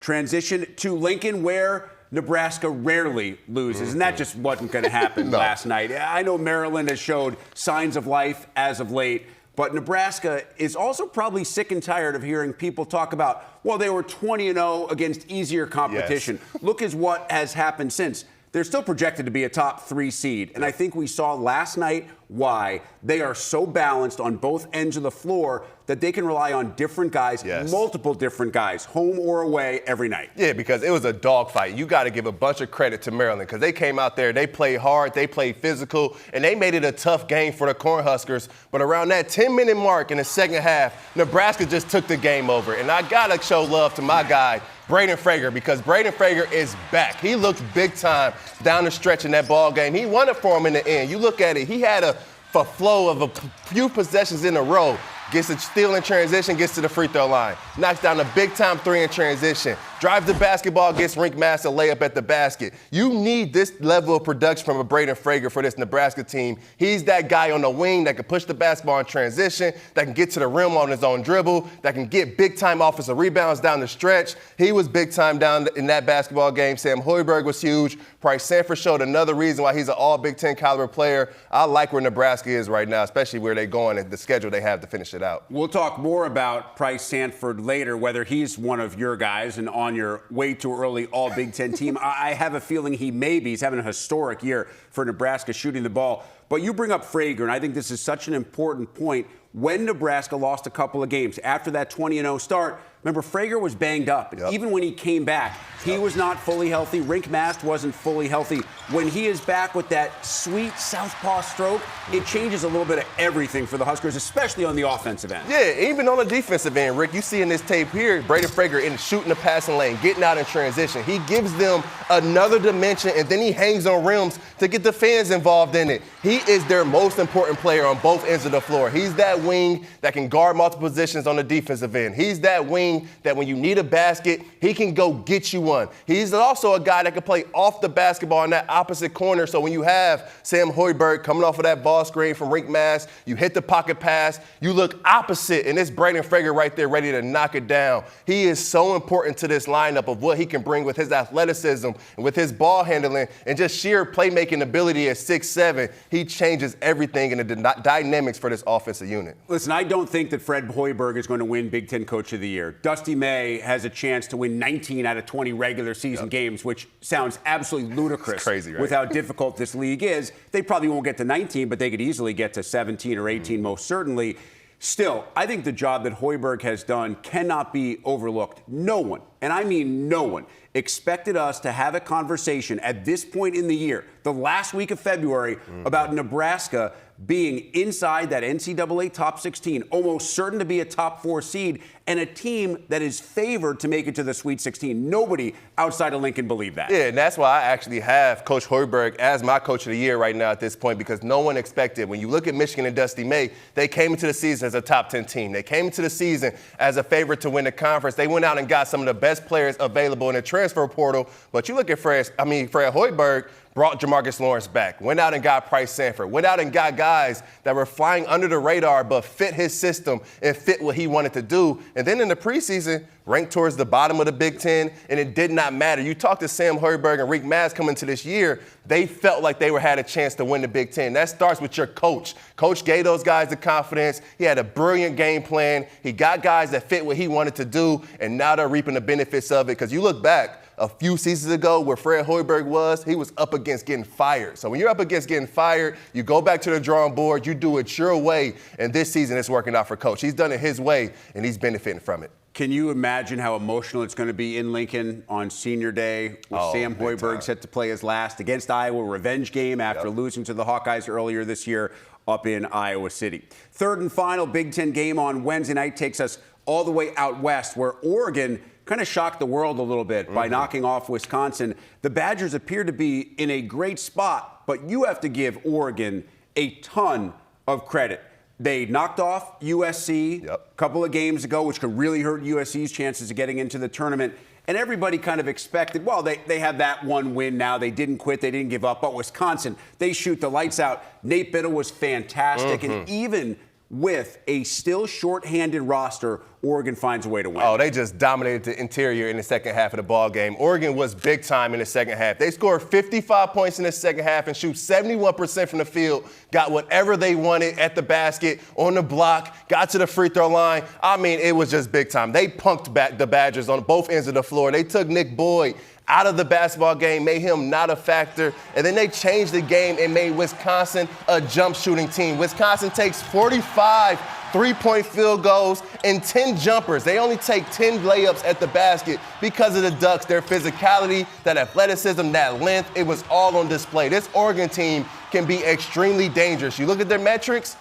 Transition to Lincoln, where Nebraska rarely loses, and that just wasn't going to happen last night. I know Maryland has showed signs of life as of late, but Nebraska is also probably sick and tired of hearing people talk about, well, they were 20-0 against easier competition. Yes. Look at what has happened since. They're still projected to be a top 3 seed, and I think we saw last night why they are so balanced on both ends of the floor that they can rely on different guys, multiple different guys, home or away, every night. Yeah, because it was a dogfight. You got to give a bunch of credit to Maryland because they came out there, they played hard, they played physical, and they made it a tough game for the Cornhuskers. But around that 10-minute mark in the second half, Nebraska just took the game over. And I got to show love to my guy, Braden Frager, because Braden Frager is back. He looked big time down the stretch in that ball game. He won it for him in the end. You look at it, he had a flow of a few possessions in a row. Gets a steal in transition, gets to the free throw line. Knocks down a big-time 3 in transition. Drives the basketball, gets rink master layup at the basket. You need this level of production from a Braden Frager for this Nebraska team. He's that guy on the wing that can push the basketball in transition, that can get to the rim on his own dribble, that can get big-time offensive rebounds down the stretch. He was big-time down in that basketball game. Sam Hoiberg was huge. Price Sanford showed another reason why he's an all-Big Ten caliber player. I like where Nebraska is right now, especially where they're going and the schedule they have to finish it out. We'll talk more about Price Sanford later, whether he's one of your guys and on your way too early all-Big Ten team. I have a feeling he may be. He's having a historic year for Nebraska shooting the ball. But you bring up Frager, and I think this is such an important point. When Nebraska lost a couple of games after that 20-0 start, remember, Frager was banged up. And even when he came back, he was not fully healthy. Rink Mast wasn't fully healthy. When he is back with that sweet southpaw stroke, it changes a little bit of everything for the Huskers, especially on the offensive end. Yeah, even on the defensive end, Rick, you see in this tape here, Braden Frager in shooting the passing lane, getting out in transition. He gives them another dimension, and then he hangs on rims to get the fans involved in it. He is their most important player on both ends of the floor. He's that wing that can guard multiple positions on the defensive end. He's that wing that when you need a basket, he can go get you one. He's also a guy that can play off the basketball in that opposite corner. So when you have Sam Hoiberg coming off of that ball screen from Rink Mass, you hit the pocket pass, you look opposite, and it's Braden Frager right there ready to knock it down. He is so important to this lineup of what he can bring with his athleticism and with his ball handling and just sheer playmaking ability at 6'7". He changes everything in the dynamics for this offensive unit. Listen, I don't think that Fred Hoiberg is going to win Big Ten Coach of the Year. Dusty May has a chance to win 19 out of 20 regular season games, which sounds absolutely ludicrous. It's crazy, right? With how difficult this league is. They probably won't get to 19, but they could easily get to 17 or 18, most certainly. Still, I think the job that Hoiberg has done cannot be overlooked. No one, and I mean no one, expected us to have a conversation at this point in the year, the last week of February, about Nebraska being inside that NCAA top 16, almost certain to be a top 4 seed, and a team that is favored to make it to the Sweet 16. Nobody outside of Lincoln believed that. Yeah, and that's why I actually have Coach Hoiberg as my Coach of the Year right now at this point, because no one expected. When you look at Michigan and Dusty May, they came into the season as a top 10 team. They came into the season as a favorite to win the conference. They went out and got some of the best players available in the transfer portal. But you look at Fred Hoiberg, brought Jamarcus Lawrence back, went out and got Price Sanford, went out and got guys that were flying under the radar but fit his system and fit what he wanted to do. And then in the preseason, ranked towards the bottom of the Big Ten, and it did not matter. You talk to Sam Hoiberg and Rink Mass coming into this year, they felt like they had a chance to win the Big Ten. That starts with your coach. Coach gave those guys the confidence. He had a brilliant game plan. He got guys that fit what he wanted to do, and now they're reaping the benefits of it. Because you look back a few seasons ago where Fred Hoiberg was, he was up against getting fired. So when you're up against getting fired, you go back to the drawing board, you do it your way, and this season it's working out for Coach. He's done it his way, and he's benefiting from it. Can you imagine how emotional it's going to be in Lincoln on Senior Day with Sam Hoiberg set to play his last against Iowa, revenge game after losing to the Hawkeyes earlier this year up in Iowa City? Third and final Big Ten game on Wednesday night takes us all the way out west, where Oregon kind of shocked the world a little bit by knocking off Wisconsin. The Badgers appear to be in a great spot, but you have to give Oregon a ton of credit. They knocked off USC a couple of games ago, which could really hurt USC's chances of getting into the tournament. And everybody kind of expected, well, they have that one win now. They didn't quit. They didn't give up. But Wisconsin, they shoot the lights out. Nate Biddle was fantastic. And even with a still shorthanded roster, Oregon finds a way to win. Oh, they just dominated the interior in the second half of the ball game. Oregon was big time in the second half. They scored 55 points in the second half and shoot 71% from the field, got whatever they wanted at the basket, on the block, got to the free throw line. I mean, it was just big time. They punked back the Badgers on both ends of the floor. They took Nick Boyd out of the basketball game, made him not a factor, and then they changed the game and made Wisconsin a jump shooting team. Wisconsin takes 45 three-point field goals and 10 jumpers. They only take 10 layups at the basket because of the Ducks, their physicality, that athleticism, that length. It was all on display. This Oregon team can be extremely dangerous. You look at their metrics,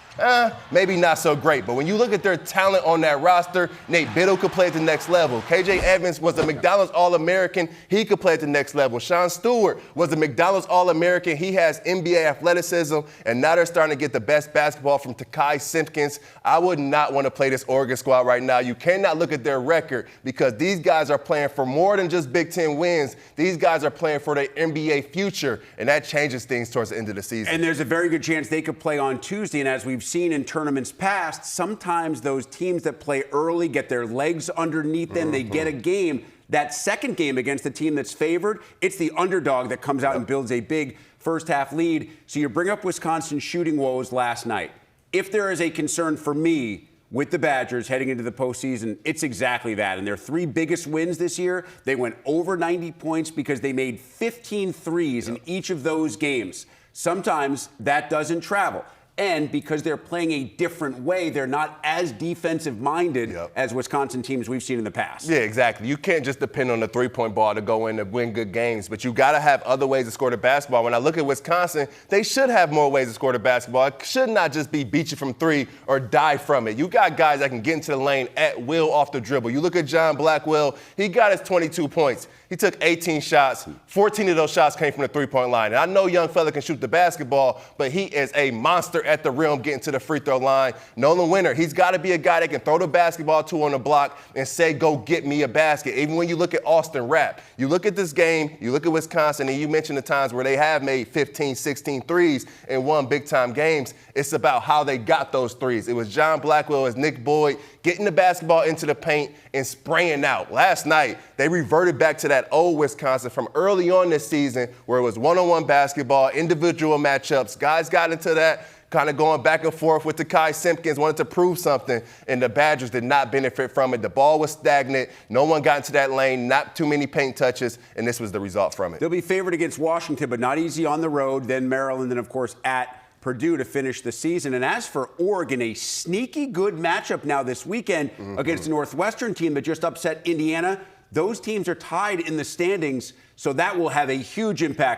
maybe not so great. But when you look at their talent on that roster, Nate Biddle could play at the next level. KJ Evans was a McDonald's All-American. He could play at the next level. Sean Stewart was a McDonald's All-American. He has NBA athleticism. And now they're starting to get the best basketball from Takai Simpkins. I would not want to play this Oregon squad right now. You cannot look at their record because these guys are playing for more than just Big Ten wins. These guys are playing for their NBA future. And that changes things towards the end of the season. And there's a very good chance they could play on Tuesday. And as we've seen in tournaments past, sometimes those teams that play early get their legs underneath them. They get a game. That second game against the team that's favored, it's the underdog that comes out and builds a big first-half lead. So you bring up Wisconsin's shooting woes last night. If there is a concern for me with the Badgers heading into the postseason, it's exactly that. And their three biggest wins this year, they went over 90 points because they made 15 threes in each of those games. Sometimes that doesn't travel. And because they're playing a different way, they're not as defensive-minded as Wisconsin teams we've seen in the past. Yeah, exactly. You can't just depend on the three-point ball to go in and win good games, but you got to have other ways to score the basketball. When I look at Wisconsin, they should have more ways to score the basketball. It should not just be beat you from three or die from it. You got guys that can get into the lane at will off the dribble. You look at John Blackwell, he got his 22 points. He took 18 shots. 14 of those shots came from the three-point line. And I know young fella can shoot the basketball, but he is a monster at the rim getting to the free throw line. Nolan Winter, he's got to be a guy that can throw the basketball to on the block and say, go get me a basket. Even when you look at Austin Rapp, you look at this game, you look at Wisconsin, and you mentioned the times where they have made 15, 16 threes and won big-time games. It's about how they got those threes. It was John Blackwell, as Nick Boyd, getting the basketball into the paint and spraying out. Last night, they reverted back to that old Wisconsin from early on this season where it was one-on-one basketball, individual matchups. Guys got into that, kind of going back and forth with Takai Simpkins, wanted to prove something, and the Badgers did not benefit from it. The ball was stagnant. No one got into that lane, not too many paint touches, and this was the result from it. They'll be favored against Washington, but not easy on the road, then Maryland, and, of course, at Purdue to finish the season. And as for Oregon, a sneaky good matchup now this weekend against a Northwestern team that just upset Indiana. Those teams are tied in the standings, so that will have a huge impact